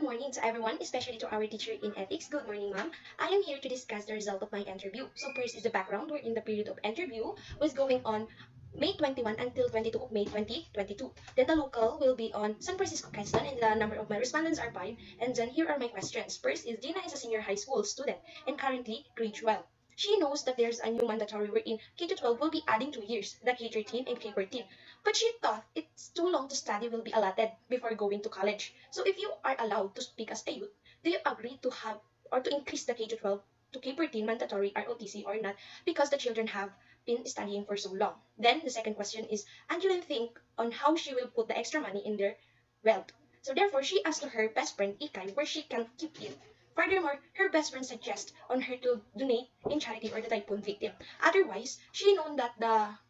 Good morning to everyone, especially to our teacher in ethics. Good morning, ma'am. I am here to discuss the result of my interview. So first is the background, wherein the period of interview was going on May 21 until 22 of May 2022. Then the local will be on San Francisco, Quezon, and the number of my respondents are 5. And then here are my questions. First is Gina is a senior high school student and currently grade 12. She knows that there's a new mandatory wherein K-12 will be adding 2 years, the K-13 and K-14. But she thought it's too long to study will be allotted before going to college. So if you are allowed to speak as a youth, do you agree to have or to increase the K-12 to K-14 mandatory ROTC or not because the children have been studying for so long? Then the second question is, Angeline think on how she will put the extra money in their wealth. So therefore, she asked to her best friend Ikay where she can keep it. Furthermore, her best friend suggests on her to donate in charity or the typhoon victim. Otherwise, she known that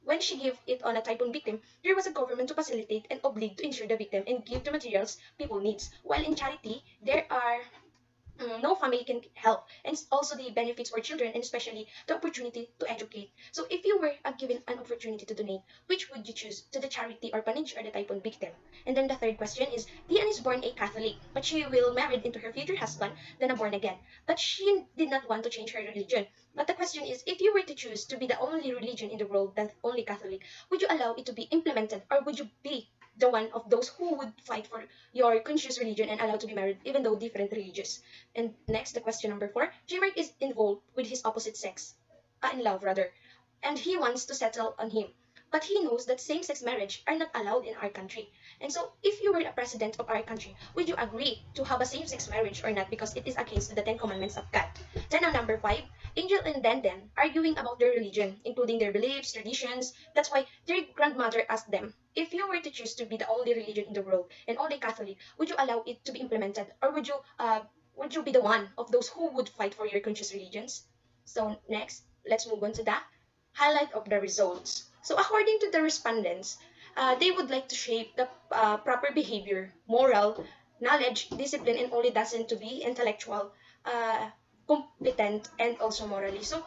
when she gave it on a typhoon victim, there was a government to facilitate and oblige to insure the victim and give the materials people needs. While in charity, there are no family can help, and also the benefits for children and especially the opportunity to educate. So if you were given an opportunity to donate, which would you choose, to the charity orphanage or the typhoon victim? And then the third question is, Diane is born a Catholic, but she will married into her future husband then a born again, but she did not want to change her religion. But the question is, if you were to choose to be the only religion in the world that only Catholic, would you allow it to be implemented, or would you be the one of those who would fight for your conscious religion and allowed to be married even though different religious? And next, the question number 4. J-Mark is involved with his opposite sex, in love rather, and he wants to settle on him. But he knows that same-sex marriage are not allowed in our country. And so, if you were the president of our country, would you agree to have a same-sex marriage or not because it is against the 10 Commandments of God? Then on number 5, Angel and Denden arguing about their religion, including their beliefs, traditions. That's why their grandmother asked them, if you were to choose to be the only religion in the world and only Catholic, would you allow it to be implemented, or would you be the one of those who would fight for your conscious religions? So next, let's move on to the highlight of the results. So according to the respondents, they would like to shape the proper behavior, moral, knowledge, discipline, and only doesn't to be intellectual, competent, and also morally. So,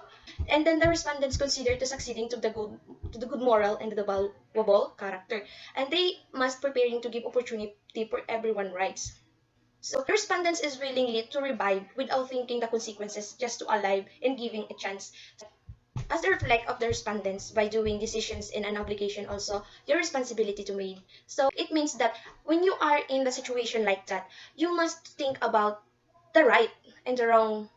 and then the respondents consider to succeeding to the good moral and the valuable character, and they must preparing to give opportunity for everyone rights. So the respondents is willingly to revive without thinking the consequences, just to alive and giving a chance. As the reflect of the respondents by doing decisions in an obligation also your responsibility to make. So it means that when you are in the situation like that, you must think about the right and the wrong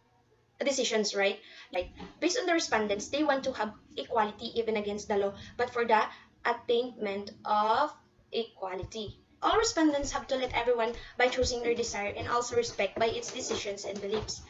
decisions, right? Like based on the respondents, they want to have equality even against the law, but for the attainment of equality. All respondents have to let everyone by choosing their desire and also respect by its decisions and beliefs.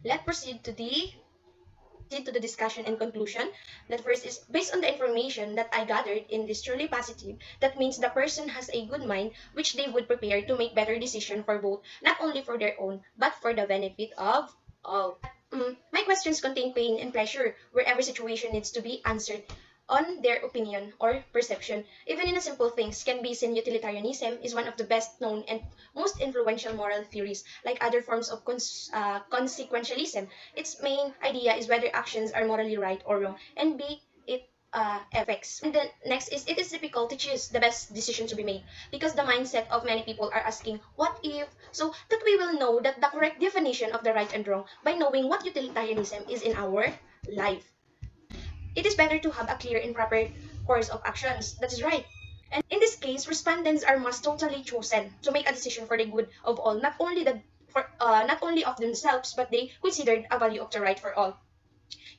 Let's proceed to the discussion and conclusion. That first is based on the information that I gathered in this truly positive. That means the person has a good mind which they would prepare to make better decision for both, not only for their own, but for the benefit of all. My questions contain pain and pleasure, where every situation needs to be answered on their opinion or perception. Even in a simple things can be seen utilitarianism is one of the best known and most influential moral theories, like other forms of consequentialism. Its main idea is whether actions are morally right or wrong, and b it effects. And then next is it is difficult to choose the best decision to be made because the mindset of many people are asking what if, so that we will know that the correct definition of the right and wrong by knowing what utilitarianism is in our life. It is better to have a clear and proper course of actions. That is right. And in this case, respondents are most totally chosen to make a decision for the good of all, not only of themselves, but they considered a value of the right for all.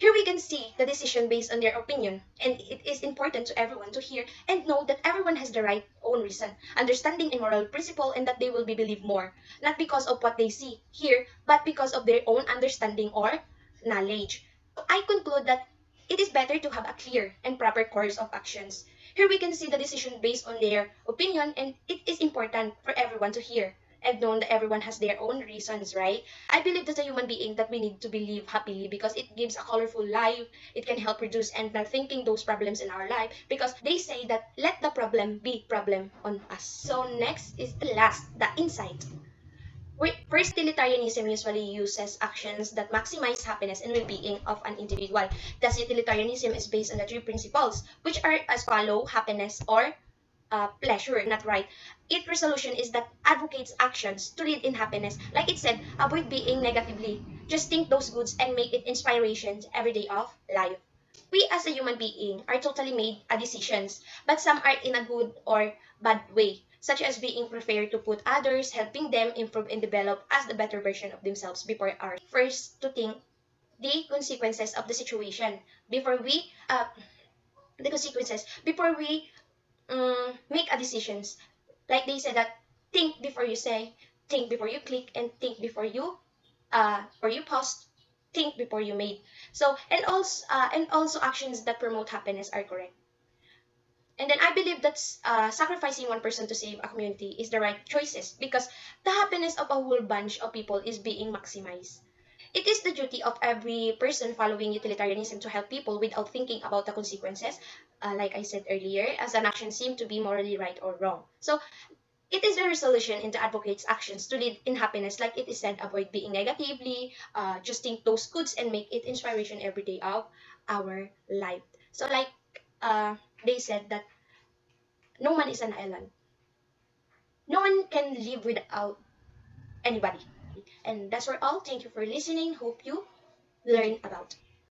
Here we can see the decision based on their opinion, and it is important to everyone to hear and know that everyone has the right own reason, understanding and moral principle, and that they will be believed more, not because of what they see, hear, but because of their own understanding or knowledge. I conclude that it is better to have a clear and proper course of actions. Here we can see the decision based on their opinion, and it is important for everyone to hear and know that everyone has their own reasons, right? I believe as a human being that we need to believe happily because it gives a colorful life. It can help reduce and not thinking those problems in our life because they say that let the problem be problem on us. So next is the last, the insight. First, utilitarianism usually uses actions that maximize happiness and well-being of an individual. Thus, utilitarianism is based on the three principles, which are as follow: happiness or pleasure, not right. Its resolution is that advocates actions to lead in happiness. Like it said, avoid being negatively. Just think those goods and make it inspirations every day of life. We as a human being are totally made a decisions, but some are in a good or bad way, such as being prepared to put others, helping them improve and develop as the better version of themselves before our first to think the consequences of the situation before we make a decisions. Like they said that think before you say, think before you click, and think before you or you post, think before you made. So and also actions that promote happiness are correct. And then I believe that sacrificing one person to save a community is the right choices because the happiness of a whole bunch of people is being maximized. It is the duty of every person following utilitarianism to help people without thinking about the consequences, like I said earlier, as an action seem to be morally right or wrong. So it is the resolution in the advocate's actions to lead in happiness, like it is said, avoid being negatively, just think those goods and make it inspiration every day of our life. So like uh, they said that no man is an island. No one can live without anybody. And that's for all. Thank you for listening. Hope you learn about